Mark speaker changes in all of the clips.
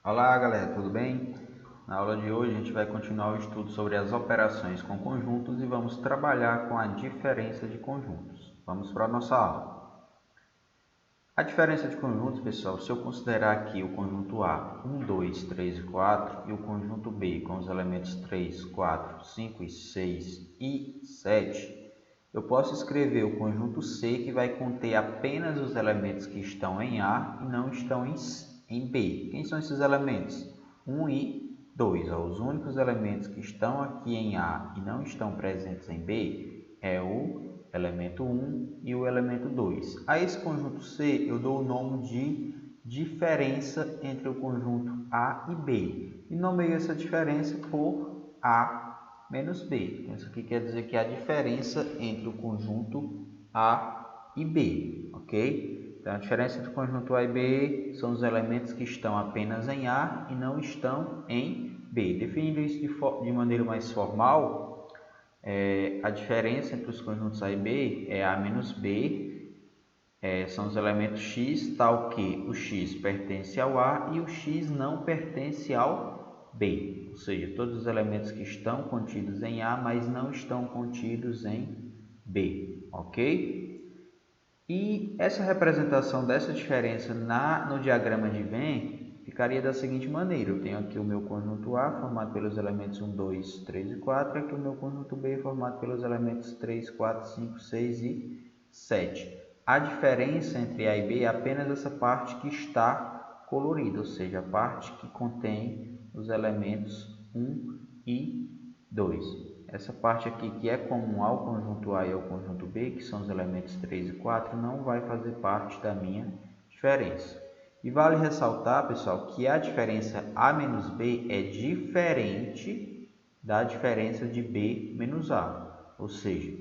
Speaker 1: Olá galera, tudo bem? Na aula de hoje a gente vai continuar o estudo sobre as operações com conjuntos e vamos trabalhar com a diferença de conjuntos. Vamos para a nossa aula. A diferença de conjuntos, pessoal, se eu considerar aqui o conjunto A 1, 2, 3 e 4 e o conjunto B com os elementos 3, 4, 5 e 6 e 7, eu posso escrever o conjunto C, que vai conter apenas os elementos que estão em A e não estão em B. Quem são esses elementos? 1 e 2. Os únicos elementos que estão aqui em A e não estão presentes em B é o elemento 1 e o elemento 2. A esse conjunto C eu dou o nome de diferença entre o conjunto A e B. E nomeio essa diferença por A menos B. Então, isso aqui quer dizer que é a diferença entre o conjunto A e B, ok? Então, a diferença entre o conjunto A e B são os elementos que estão apenas em A e não estão em B. Definindo isso de maneira mais formal, a diferença entre os conjuntos A e B é A menos B, são os elementos x, tal que o x pertence ao A e o x não pertence ao B. Ou seja, todos os elementos que estão contidos em A, mas não estão contidos em B, ok? E essa representação dessa diferença no diagrama de Venn ficaria da seguinte maneira: eu tenho aqui o meu conjunto A formado pelos elementos 1, 2, 3 e 4, e aqui o meu conjunto B formado pelos elementos 3, 4, 5, 6 e 7. A diferença entre A e B é apenas essa parte que está colorida, ou seja, a parte que contém os elementos 1 e 2. Essa parte aqui que é comum ao conjunto A e ao conjunto B, que são os elementos 3 e 4, não vai fazer parte da minha diferença. E vale ressaltar, pessoal, que a diferença A menos B é diferente da diferença de B menos A. Ou seja,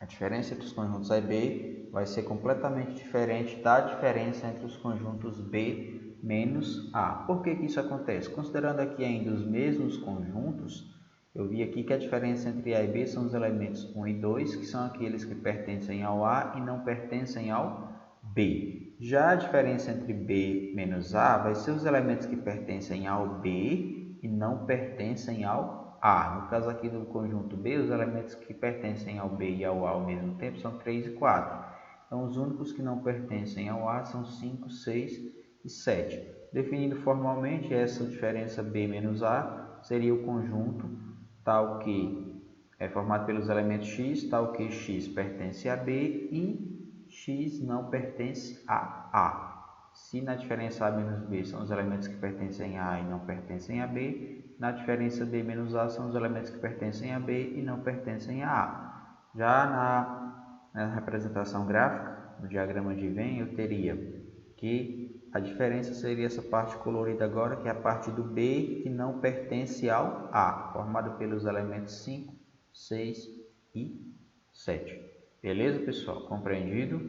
Speaker 1: a diferença entre os conjuntos A e B vai ser completamente diferente da diferença entre os conjuntos B menos A. Por que isso acontece? Considerando aqui ainda os mesmos conjuntos, eu vi aqui que a diferença entre A e B são os elementos 1 e 2, que são aqueles que pertencem ao A e não pertencem ao B. Já a diferença entre B menos A vai ser os elementos que pertencem ao B e não pertencem ao A. No caso aqui do conjunto B, os elementos que pertencem ao B e ao A ao mesmo tempo são 3 e 4. Então, os únicos que não pertencem ao A são 5, 6 e 7. Definindo formalmente, essa diferença B menos A seria o conjunto tal que é formado pelos elementos x, tal que x pertence a B e x não pertence a A. Se na diferença A menos B são os elementos que pertencem a A e não pertencem a B, na diferença B menos A são os elementos que pertencem a B e não pertencem a A. Já na representação gráfica, no diagrama de Venn, eu teria que a diferença seria essa parte colorida agora, que é a parte do B que não pertence ao A, formada pelos elementos 5, 6 e 7. Beleza, pessoal? Compreendido?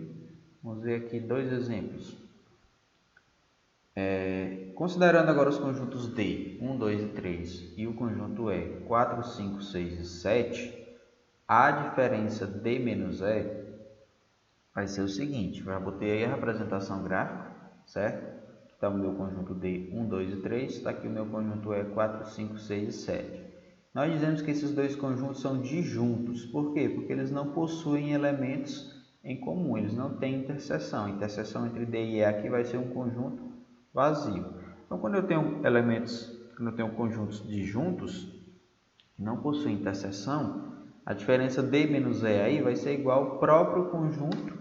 Speaker 1: Vamos ver aqui dois exemplos. Considerando agora os conjuntos D, 1, 2 e 3, e o conjunto E, 4, 5, 6 e 7, a diferença D menos E vai ser o seguinte: eu já botei aí a representação gráfica, certo? Está o meu conjunto D, 1, 2 e 3. Está aqui o meu conjunto E, 4, 5, 6 e 7. Nós dizemos que esses dois conjuntos são disjuntos. Por quê? Porque eles não possuem elementos em comum, eles não têm interseção. A interseção entre D e E aqui vai ser um conjunto vazio. Então, quando eu tenho conjuntos disjuntos que não possuem interseção, a diferença D menos E aí vai ser igual ao próprio conjunto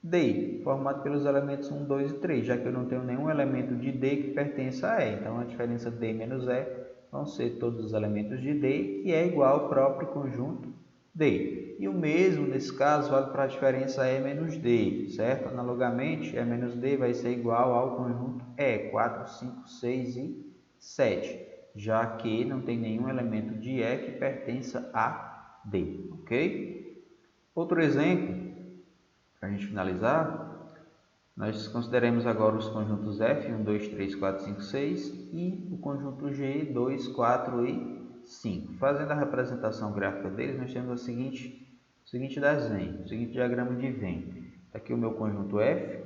Speaker 1: D, formado pelos elementos 1, 2 e 3, já que eu não tenho nenhum elemento de D que pertença a E. Então, a diferença D menos E vão ser todos os elementos de D, que é igual ao próprio conjunto D. E o mesmo, nesse caso, vale para a diferença E menos D, certo? Analogamente, E menos D vai ser igual ao conjunto E, 4, 5, 6 e 7, já que não tem nenhum elemento de E que pertença a D, ok? Outro exemplo, para a gente finalizar, nós consideremos agora os conjuntos F, 1, 2, 3, 4, 5, 6 e o conjunto G, 2, 4 e 5. Fazendo a representação gráfica deles, nós temos o seguinte desenho, o seguinte diagrama de Venn. Está aqui o meu conjunto F,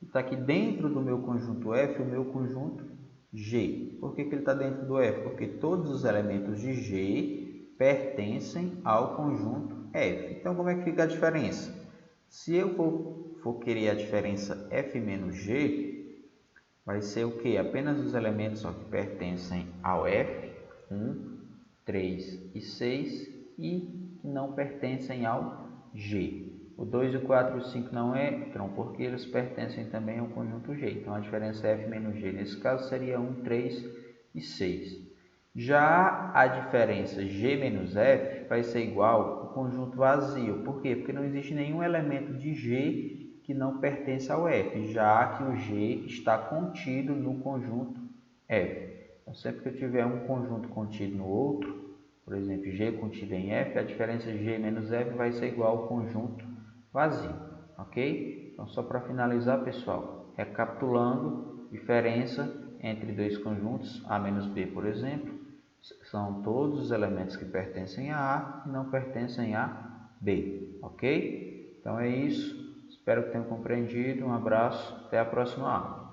Speaker 1: e está aqui dentro do meu conjunto F o meu conjunto G. G. Por que ele está dentro do F? Porque todos os elementos de G pertencem ao conjunto F. Então, como é que fica a diferença? Se eu for querer a diferença F menos G, vai ser o quê? Apenas os elementos que pertencem ao F, 1, 3 e 6, e que não pertencem ao G. O 2, o 4 e o 5 não entram porque eles pertencem também ao conjunto G. Então, a diferença F menos G, nesse caso, seria 1, 3 e 6. Já a diferença G menos F vai ser igual ao conjunto vazio. Por quê? Porque não existe nenhum elemento de G que não pertence ao F, já que o G está contido no conjunto F. Então, sempre que eu tiver um conjunto contido no outro, por exemplo, G contido em F, a diferença G menos F vai ser igual ao conjunto vazio, ok? Então, só para finalizar, pessoal, recapitulando, diferença entre dois conjuntos, A menos B, por exemplo, são todos os elementos que pertencem a A e não pertencem a B, ok? Então, é isso. Espero que tenham compreendido. Um abraço. Até a próxima aula.